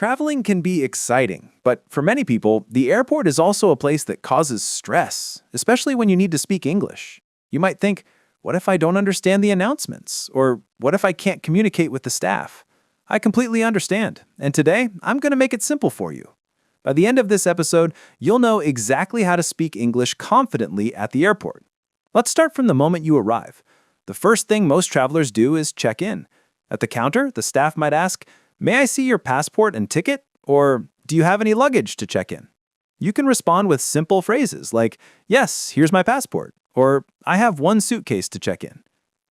Traveling can be exciting, but for many people, the airport is also a place that causes stress, especially when you need to speak English. You might think, what if I don't understand the announcements? Or what if I can't communicate with the staff? I completely understand, and today I'm going to make it simple for you. By the end of this episode, you'll know exactly how to speak English confidently at the airport. Let's start from the moment you arrive. The first thing most travelers do is check in. At the counter, the staff might ask, "May I see your passport and ticket?" Or, "Do you have any luggage to check in?" You can respond with simple phrases like, "Yes, here's my passport," or "I have one suitcase to check in."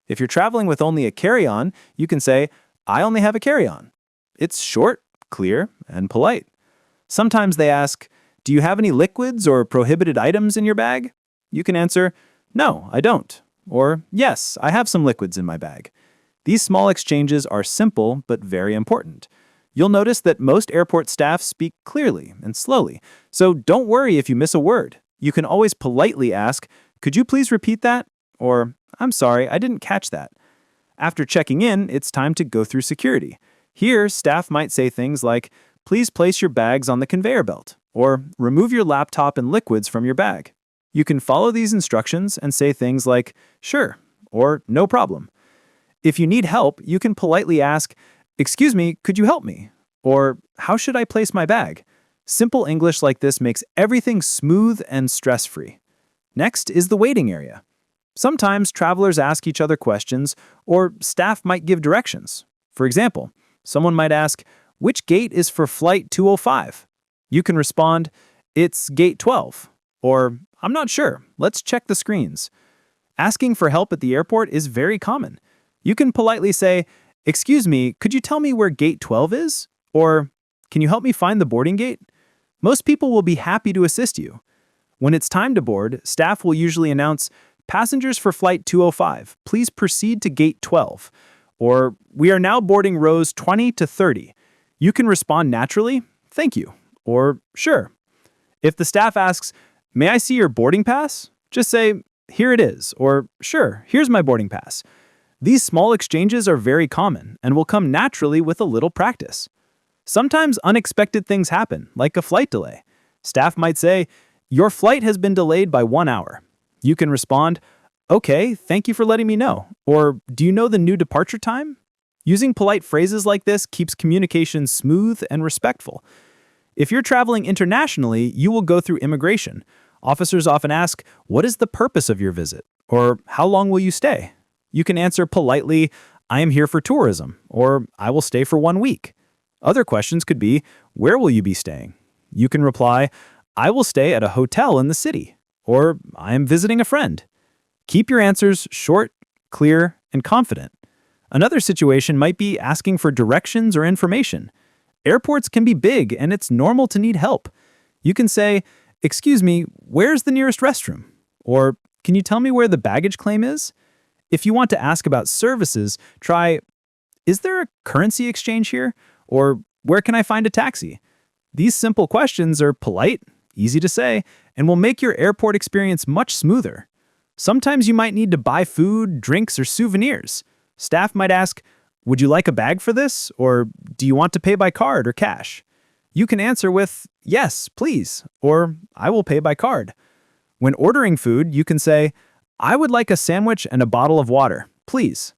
If you're traveling with only a carry-on, you can say, "I only have a carry-on." It's short, clear, and polite. Sometimes they ask, "Do you have any liquids or prohibited items in your bag?" You can answer, "No, I don't," or "Yes, I have some liquids in my bag." These small exchanges are simple but very important. You'll notice that most airport staff speak clearly and slowly, so don't worry if you miss a word. You can always politely ask, "Could you please repeat that?" Or, "I'm sorry, I didn't catch that." After checking in, it's time to go through security. Here, staff might say things like, "Please place your bags on the conveyor belt," or "Remove your laptop and liquids from your bag." You can follow these instructions and say things like, "Sure," or "No problem." If you need help, you can politely ask, "Excuse me, could you help me?" Or, "How should I place my bag?" Simple English like this makes everything smooth and stress-free. Next is the waiting area. Sometimes travelers ask each other questions, or staff might give directions. For example, someone might ask, "Which gate is for flight 205?" You can respond, "It's gate 12," or "I'm not sure, let's check the screens." Asking for help at the airport is very common. You can politely say, "Excuse me, could you tell me where gate 12 is?" Or, "Can you help me find the boarding gate?" Most people will be happy to assist you. When it's time to board, staff will usually announce, "Passengers for flight 205, please proceed to gate 12." Or, "We are now boarding rows 20 to 30. You can respond naturally, "Thank you," or "Sure." If the staff asks, "May I see your boarding pass?" just say, "Here it is," or "Sure, here's my boarding pass." These small exchanges are very common and will come naturally with a little practice. Sometimes unexpected things happen, like a flight delay. Staff might say, "Your flight has been delayed by 1 hour." You can respond, "Okay, thank you for letting me know," or "Do you know the new departure time?" Using polite phrases like this keeps communication smooth and respectful. If you're traveling internationally, you will go through immigration. Officers often ask, "What is the purpose of your visit?" Or "How long will you stay?" You can answer politely, "I am here for tourism," or "I will stay for 1 week." Other questions could be, "Where will you be staying?" You can reply, "I will stay at a hotel in the city," or "I am visiting a friend." Keep your answers short, clear, and confident. Another situation might be asking for directions or information. Airports can be big and it's normal to need help. You can say, "Excuse me, where's the nearest restroom?" Or, "Can you tell me where the baggage claim is?" If you want to ask about services, try, "Is there a currency exchange here?" Or, "Where can I find a taxi?" These simple questions are polite, easy to say, and will make your airport experience much smoother. Sometimes you might need to buy food, drinks, or souvenirs. Staff might ask, "Would you like a bag for this?" Or, "Do you want to pay by card or cash?" You can answer with, "Yes, please," or "I will pay by card." When ordering food, you can say, "I would like a sandwich and a bottle of water, please."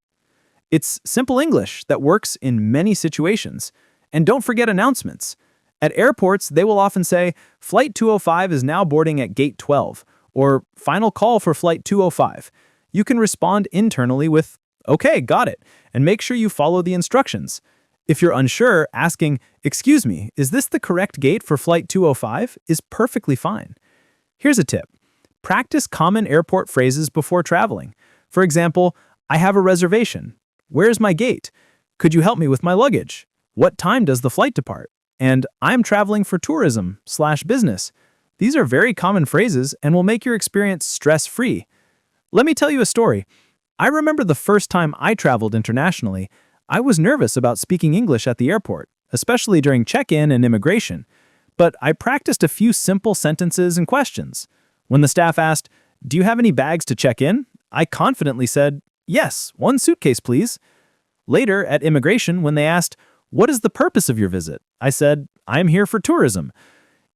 It's simple English that works in many situations. And don't forget announcements. At airports, they will often say, "Flight 205 is now boarding at gate 12," or "Final call for flight 205. You can respond internally with, "Okay, got it," and make sure you follow the instructions. If you're unsure, asking, "Excuse me, is this the correct gate for flight 205?" is perfectly fine. Here's a tip. Practice common airport phrases before traveling. For example, "I have a reservation." "Where's my gate?" "Could you help me with my luggage?" "What time does the flight depart?" And "I'm traveling for tourism/business." These are very common phrases and will make your experience stress-free. Let me tell you a story. I remember the first time I traveled internationally, I was nervous about speaking English at the airport, especially during check-in and immigration. But I practiced a few simple sentences and questions. When the staff asked, "Do you have any bags to check in?" I confidently said, "Yes, one suitcase, please." Later, at immigration, when they asked, "What is the purpose of your visit?" I said, I'm here for tourism.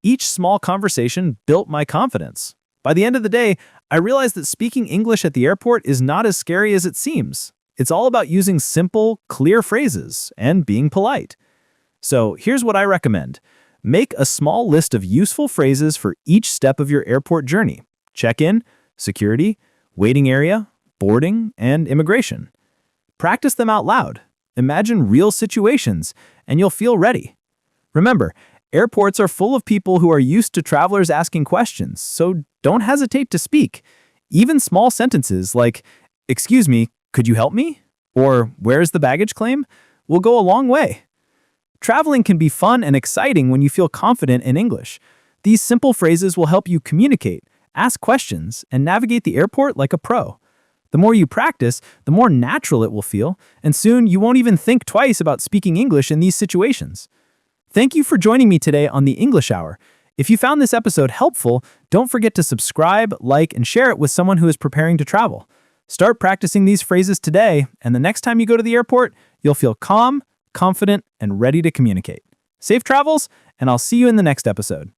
Each small conversation built my confidence. By the end of the day, I realized that speaking English at the airport is not as scary as it seems. It's all about using simple, clear phrases and being polite. So here's what I recommend. Make a small list of useful phrases for each step of your airport journey. Check-in, security, waiting area, boarding, and immigration. Practice them out loud. Imagine real situations, and you'll feel ready. Remember, airports are full of people who are used to travelers asking questions, so don't hesitate to speak. Even small sentences like, "Excuse me, could you help me?" or "Where's the baggage claim?" will go a long way. Traveling can be fun and exciting when you feel confident in English. These simple phrases will help you communicate, ask questions, and navigate the airport like a pro. The more you practice, the more natural it will feel, and soon you won't even think twice about speaking English in these situations. Thank you for joining me today on the English Hour. If you found this episode helpful, don't forget to subscribe, like, and share it with someone who is preparing to travel. Start practicing these phrases today, and the next time you go to the airport, you'll feel calm, confident, and ready to communicate. Safe travels, and I'll see you in the next episode.